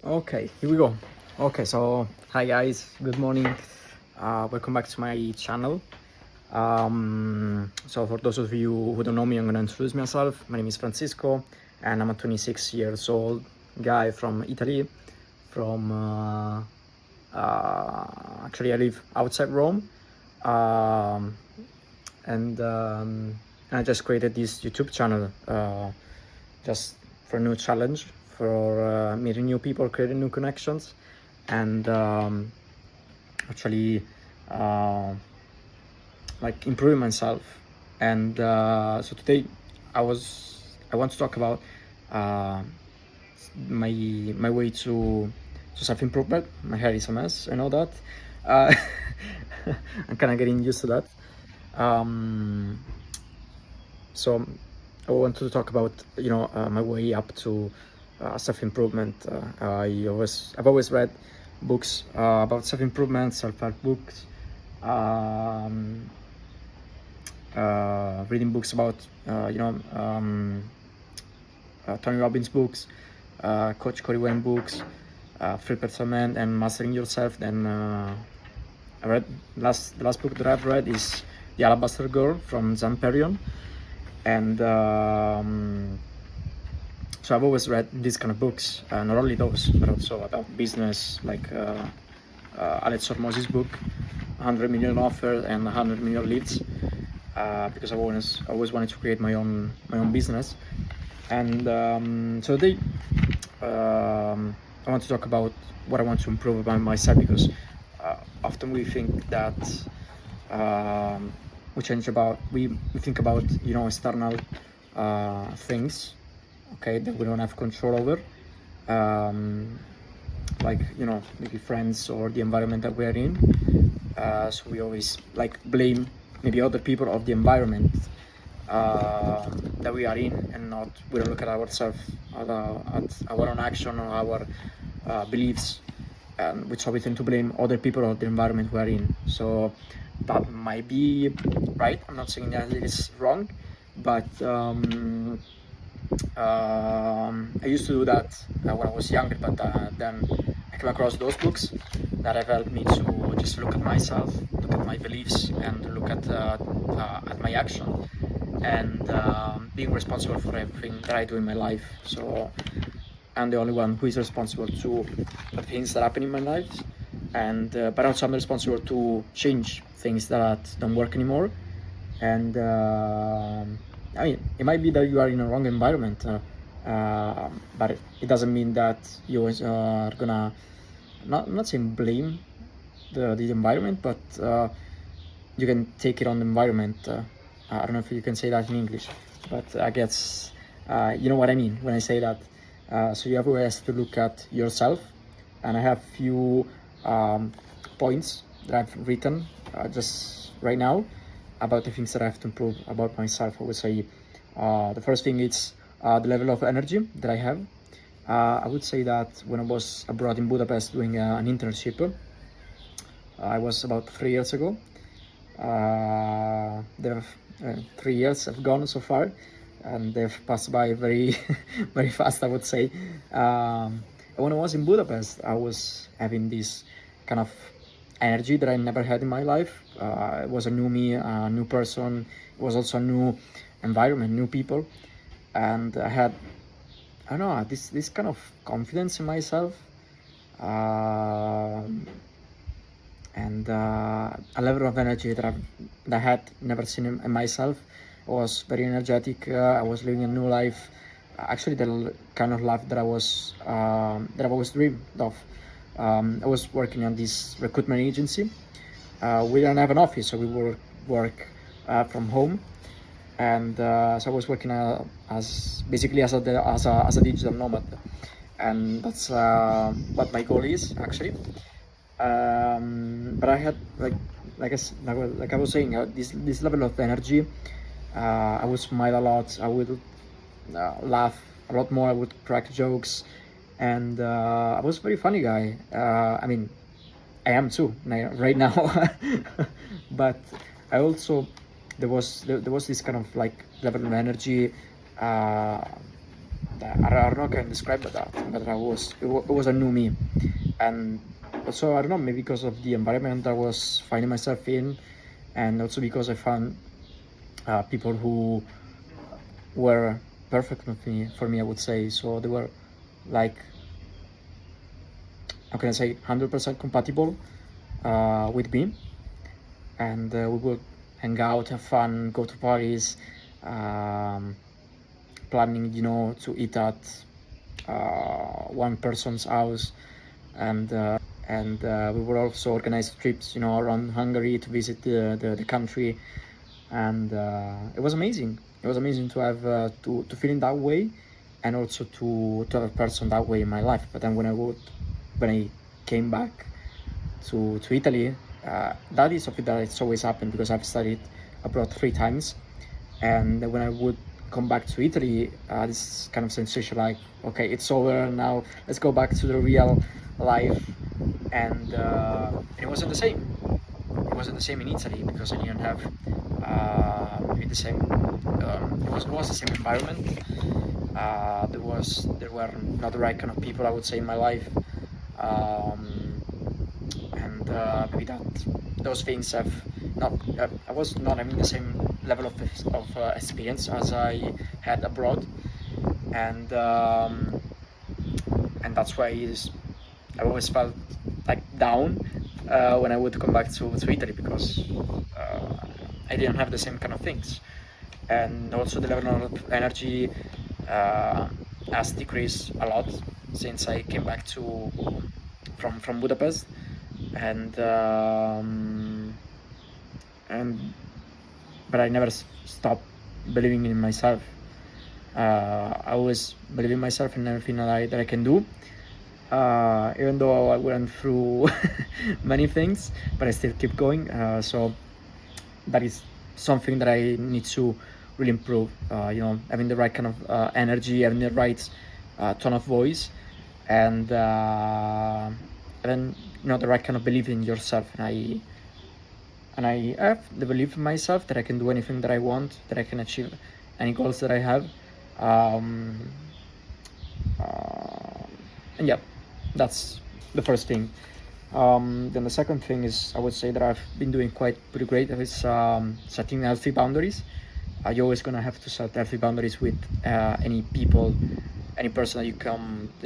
Okay, here we go. Okay, so hi guys, good morning. Welcome back to my channel. So for those of you who don't know me, I'm gonna introduce myself. My name is Francisco, and I'm a 26 years old guy from Italy. From actually, I live outside Rome, um, and I just created this YouTube channel just for a new challenge, for meeting new people, creating new connections, and actually uh, like improving myself. And so today I want to talk about uh, my way to self improvement. My hair is a mess, I know that. uh, I'm kind of getting used to that. um, so I want to talk about my way up to self improvement. I've always read books about self improvement, self help books, um, reading books about Tony Robbins books, Coach Corey Wayne books, 3% Man, and Mastering Yourself. Then I read the last book that I've read is The Alabaster Girl from Zamperion. And so I've always read these kind of books, not only those, but also about business, like Alex Hormozzi's book, 100 Million Offers and 100 Million Leads, because I always wanted to create my own business. And so today I want to talk about what I want to improve about myself, because often we think that we think about external things, okay, that we don't have control over, like maybe friends or the environment that we are in. So we always like blame maybe other people of the environment that we are in, and not we don't look at ourselves, at our own action or our beliefs, which we tend to blame other people or the environment we are in. So that might be right. I'm not saying that it is wrong, but I used to do that when I was younger. But then I came across those books that have helped me to just look at myself, look at my beliefs, and look at my action, and being responsible for everything that I do in my life. So I'm the only one who is responsible to the things that happen in my life, and but also I'm responsible to change things that don't work anymore. And I mean, it might be that you are in a wrong environment, but it doesn't mean that you are gonna I'm not saying blame the environment, but you can take it on the environment. I don't know if you can say that in English, but I guess you know what I mean when I say that. So you always have to look at yourself, and I have few points that I've written just right now about the things that I have to improve about myself. I would say the first thing is the level of energy that I have. I would say that when I was abroad in Budapest doing an internship, I was about 3 years ago. The 3 years have gone so far, and they've passed by very, very fast, I would say. When I was in Budapest, I was having this kind of energy that I never had in my life. It was a new me, a new person. It was also a new environment, new people, and I had, I don't know, this kind of confidence in myself. And a level of energy that I had never seen in myself. I was very energetic. I was living a new life. Actually, the kind of life that I've always dreamed of. I was working on this recruitment agency. We didn't have an office, so we work from home. And so I was working as basically as a digital nomad, and that's what my goal is actually. But I had like I was saying, this level of energy. I would smile a lot. I would laugh a lot more. I would crack jokes, and I was a very funny guy. I mean, I am too right now. But I also there was this kind of like level of energy I don't know how I can describe that, but it was a new me. And also, I don't know, maybe because of the environment I was finding myself in, and also because I found people who were perfect with me, for me, I would say. So they were like, how can I say, 100% compatible with me, and we would hang out, have fun, go to parties, um, planning, to eat at one person's house, and we would also organize trips, around Hungary to visit the country, and it was amazing. It was amazing to have to feel in that way, and also to have a person that way in my life. But then when I came back to Italy, that is something that it's always happened because I've studied abroad 3 times, and when I would come back to Italy, this kind of sensation like, okay, it's over now, let's go back to the real life, and it wasn't the same. It wasn't the same in Italy because I didn't have maybe the same. It was the same environment. There were not the right kind of people, I would say, in my life, and maybe those things have not. I was not having the same level of experience as I had abroad, and that's why I always felt like down when I would come back to Italy because I didn't have the same kind of things, and also the level of energy uh, has decreased a lot since I came back from Budapest, and and but I never stopped believing in myself. I always believe in myself and everything that I can do. Even though I went through many things, but I still keep going. So that is something that I need to really improve. Having the right kind of energy, having the right tone of voice, and then the right kind of belief in yourself. And I have the belief in myself that I can do anything that I want, that I can achieve any goals that I have. Um, and yeah, that's the first thing. Then the second thing is, I would say that I've been doing pretty great is setting healthy boundaries. You're always gonna have to set healthy boundaries with any people, any person that you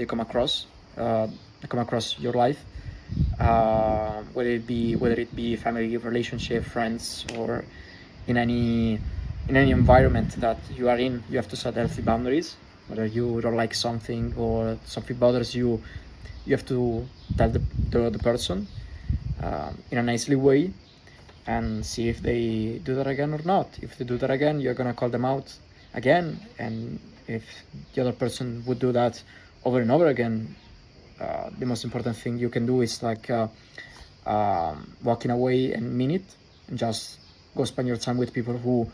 come across, your life, whether it be family, relationship, friends, or in any environment that you are in. You have to set healthy boundaries. Whether you don't like something or something bothers you, you have to tell the person in a nicely way and see if they do that again or not. If they do that again, you're gonna call them out again, and if the other person would do that over and over again, the most important thing you can do is like walking away and mean it, and just go spend your time with people who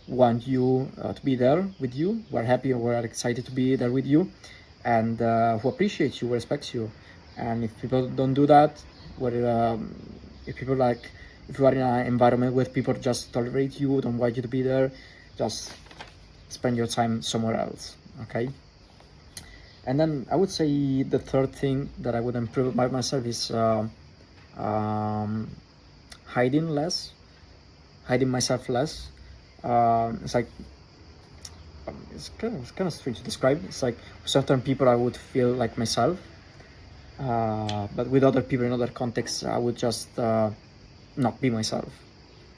want you to be there with you, who are happy or are excited to be there with you, and who appreciate you, respects you. And if people don't do that, where if people if you are in an environment where people just tolerate you, don't want you to be there, just spend your time somewhere else. Okay. And then I would say the third thing that I would improve by myself is hiding myself less. It's like it's kind of strange to describe. It's like with certain people I would feel like myself, but with other people in other contexts I would just not be myself.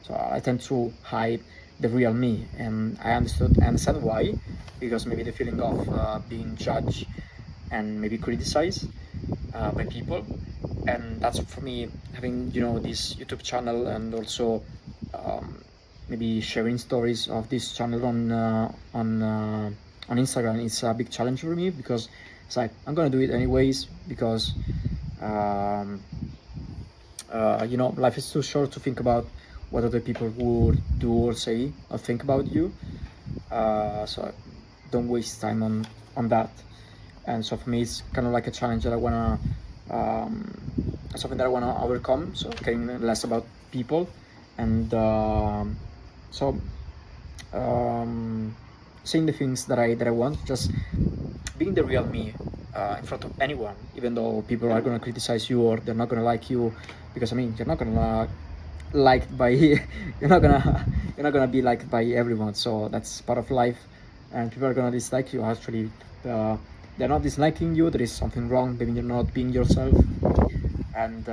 So I tend to hide the real me, and I understand why, because maybe the feeling of being judged and maybe criticized by people, and that's for me having this YouTube channel, and also maybe sharing stories of this channel on Instagram. It's a big challenge for me because it's like I'm gonna do it anyways because life is too short to think about what other people would do or say or think about you. So don't waste time on that. And so for me, it's kind of like a challenge that I wanna, something that I wanna overcome. So caring less about people, and so saying the things that I want, just being the real me in front of anyone, even though people are gonna criticize you or they're not gonna like you, because I mean you're not gonna liked by you're not gonna be liked by everyone, so that's part of life, and people are gonna dislike you. Actually, they're not disliking you. There is something wrong. Maybe you're not being yourself, and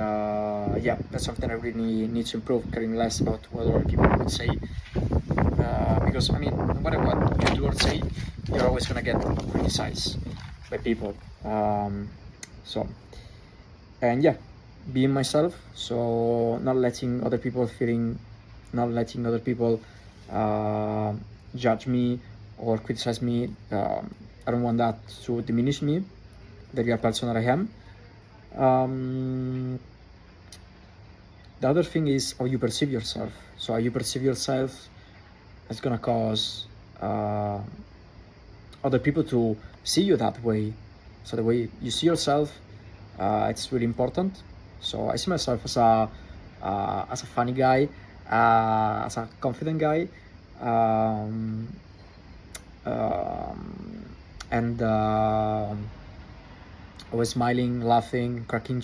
yeah, that's something I really need to improve. Caring less about what other people would say, because I mean, no matter what you do or say, you're always gonna get criticized by people. So, and yeah, being myself, so not letting other people uh, judge me or criticize me. I don't want that to diminish me, the real person that I am. The other thing is how you perceive yourself. So how you perceive yourself is gonna cause other people to see you that way. So the way you see yourself, it's really important. So I see myself as a funny guy, as a confident guy, um, and always smiling, laughing, cracking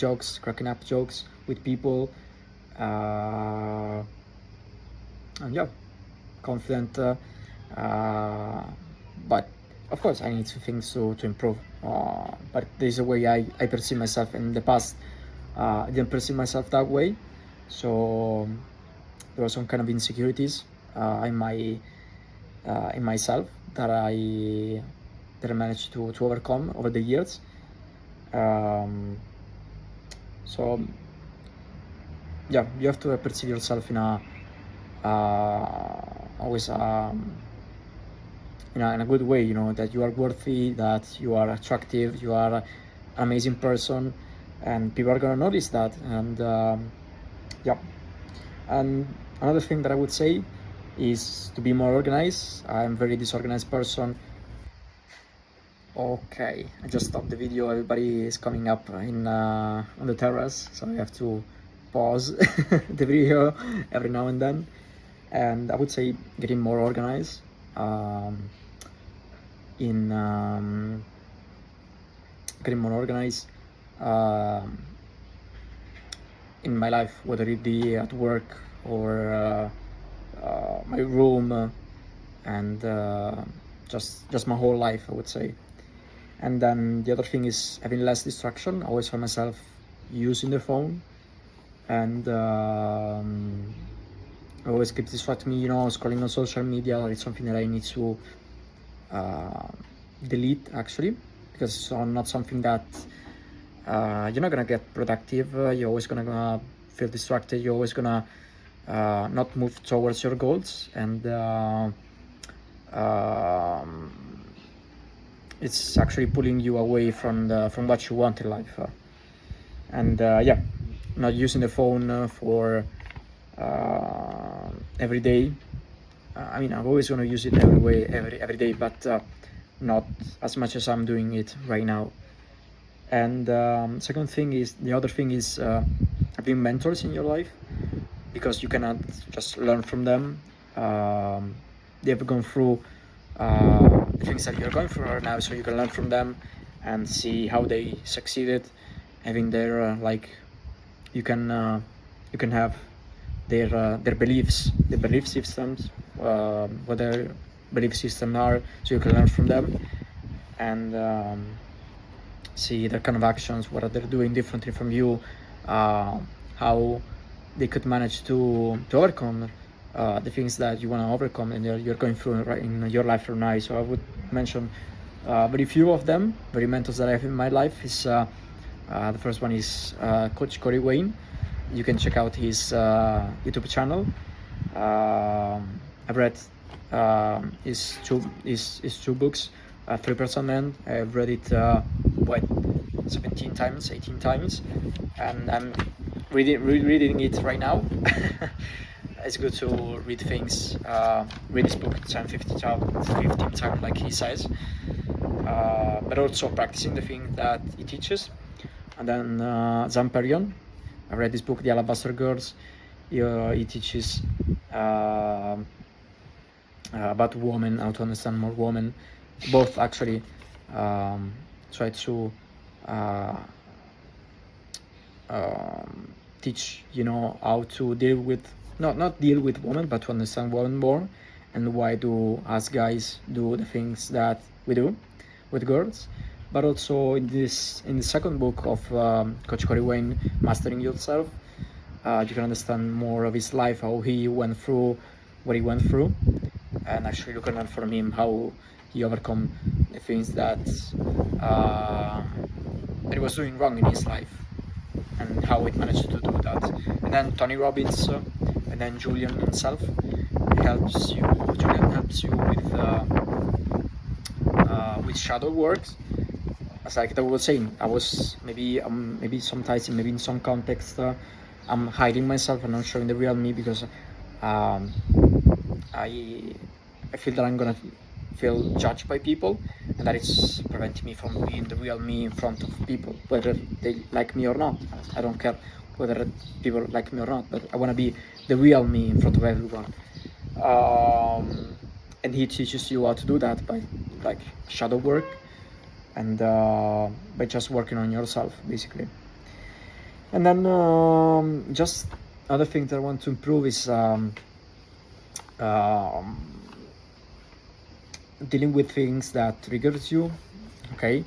up jokes with people, and yeah, confident. But of course, I need to things to improve. But there's a way I perceive myself. In the past, I didn't perceive myself that way, so there were some kind of insecurities in myself that I managed to overcome over the years. So yeah, you have to perceive yourself in a always in a good way, you know, that you are worthy, that you are attractive, you are an amazing person, and people are gonna notice that. And yeah, and another thing that I would say is to be more organized. I'm a very disorganized person. Okay, I just stopped the video. Everybody is coming up on the terrace, so I have to pause the video every now and then. And I would say getting more organized getting more organized in my life, whether it be at work or my room, and just my whole life, I would say. And then the other thing is having less distraction. I always find myself using the phone, and I always keep distracting me, you know, scrolling on social media. It's something that I need to delete, actually, because it's not something that you're not gonna get productive. You're always gonna feel distracted. You're always gonna not move towards your goals, and it's actually pulling you away from what you want in life. And yeah, not using the phone for every day. I mean, I'm always going to use it every day, but not as much as I'm doing it right now. And the other thing is having mentors in your life, because you cannot just learn from them. They've gone through the things that you're going through right now, so you can learn from them and see how they succeeded. Having their you can have their beliefs, the belief systems, what their belief systems are, so you can learn from them and see their kind of actions, what are they doing differently from you, how they could manage to overcome the things that you want to overcome and you're going through right in your life right now. So I would mention very few of them, very mentors that I have in my life. Is the first one is Coach Corey Wayne. You can check out his YouTube channel. I've read his two books, 3% Man. I've read it 17 times, 18 times, and I'm reading it right now. It's good to read things, read this book 15 times, like he says, but also practicing the thing that he teaches. And then Zamperion, I read this book, The Alabaster Girls. He teaches about women, how to understand more women. Both actually try to teach how to deal with, not deal with women, but to understand women more, and why do us guys do the things that we do with girls. But also in the second book of Coach Corey Wayne, Mastering Yourself, you can understand more of his life, how he went through what he went through, and actually you can learn from him how he overcome the things that he was doing wrong in his life, and how it managed to do that. And then Tony Robbins, and then Julian himself helps you. Julian helps you with shadow work. As like I was saying, I was maybe sometimes, maybe in some context, I'm hiding myself and not showing the real me, because I feel that I'm gonna feel judged by people, and that it's preventing me from being the real me in front of people, whether they like me or not. I don't care whether people like me or not, but I want to be the real me in front of everyone. And he teaches you how to do that by like shadow work, and by just working on yourself, basically. And then just other thing that I want to improve is dealing with things that triggers you, okay?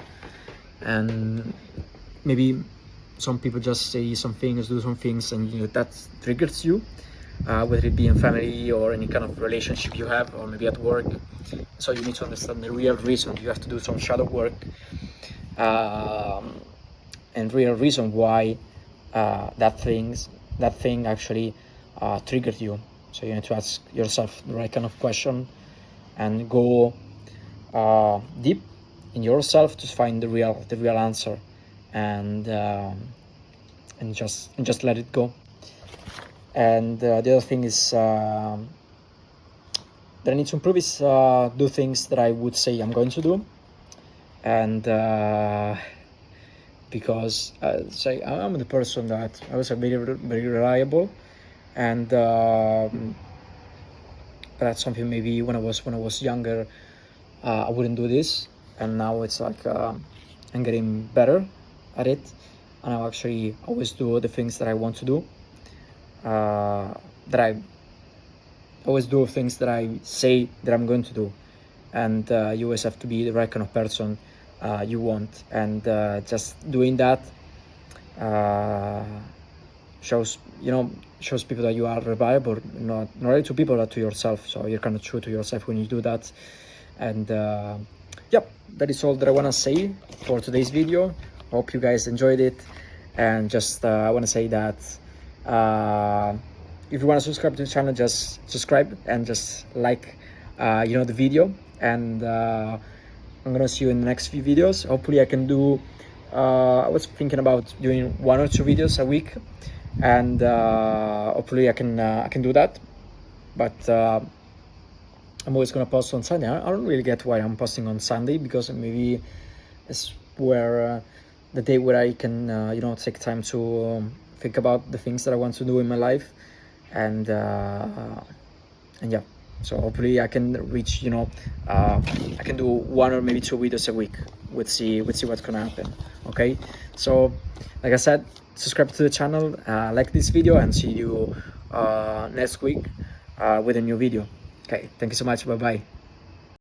And maybe some people just say some things, do some things, and that triggers you, whether it be in family or any kind of relationship you have, or maybe at work. So you need to understand the real reason. You have to do some shadow work, and real reason why that thing actually triggered you. So you need to ask yourself the right kind of question, and go deep in yourself to find the real answer, and just let it go. And the other thing is that I need to improve is do things that I would say I'm going to do, and because say I'm the person that I was very reliable, and that's something maybe when I was younger I wouldn't do this, and now it's like I'm getting better at it, and I actually always do the things that I want to do. That I always do things that I say that I'm going to do, and you always have to be the right kind of person you want, and just doing that shows people that you are reliable, not only to people but to yourself. So you're kind of true to yourself when you do that. And yep, that is all that I want to say for today's video. Hope you guys enjoyed it, and just I want to say that if you want to subscribe to the channel, just subscribe and just like the video, and I'm gonna see you in the next few videos. Hopefully I can do I was thinking about doing 1 or 2 videos a week, and hopefully I can do that. But I'm always gonna post on Sunday. I don't really get why I'm posting on Sunday, because maybe it's where the day where I can take time to think about the things that I want to do in my life, and yeah. So hopefully I can reach I can do 1 or maybe 2 videos a week. We'll see what's gonna happen. Okay, so like I said, subscribe to the channel, like this video, and see you next week with a new video. Okay, thank you so much. Bye bye.